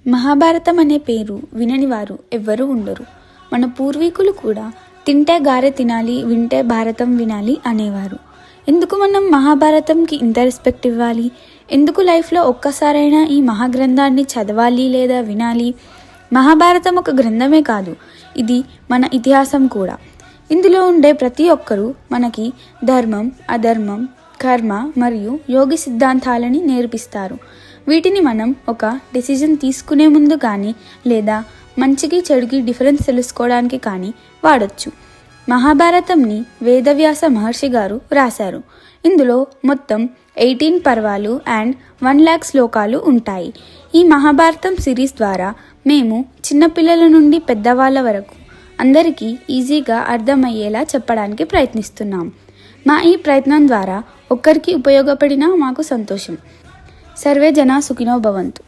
మహాభారతం అనే పేరు వినని వారు ఎవ్వరూ ఉండరు. మన పూర్వీకులు కూడా తింటే గారె తినాలి, వింటే భారతం వినాలి అనేవారు. ఎందుకు మనం మహాభారతంకి ఇంత రెస్పెక్ట్ ఇవ్వాలి? ఎందుకు లైఫ్లో ఒక్కసారైనా ఈ మహాగ్రంథాన్ని చదవాలి లేదా వినాలి? మహాభారతం ఒక గ్రంథమే కాదు, ఇది మన ఇతిహాసం కూడా. ఇందులో ఉండే ప్రతి ఒక్కరూ మనకి ధర్మం, అధర్మం, కర్మ మరియు యోగి సిద్ధాంతాలని నేర్పిస్తారు. వీటిని మనం ఒక డెసిజన్ తీసుకునే ముందు కానీ లేదా మంచికి చెడుకి డిఫరెన్స్ తెలుసుకోవడానికి కానీ వాడొచ్చు. మహాభారతంని వేదవ్యాస మహర్షి గారు రాశారు. ఇందులో మొత్తం 18 పర్వాలు అండ్ 1,00,000 శ్లోకాలు ఉంటాయి. ఈ మహాభారతం సిరీస్ ద్వారా మేము చిన్నపిల్లల నుండి పెద్దవాళ్ళ వరకు అందరికీ ఈజీగా అర్థమయ్యేలా చెప్పడానికి ప్రయత్నిస్తున్నాం. మా ఈ ప్రయత్నం ద్వారా ఒక్కరికి ఉపయోగపడినా మాకు సంతోషం. సర్వే జనా సుఖినో భవంతు.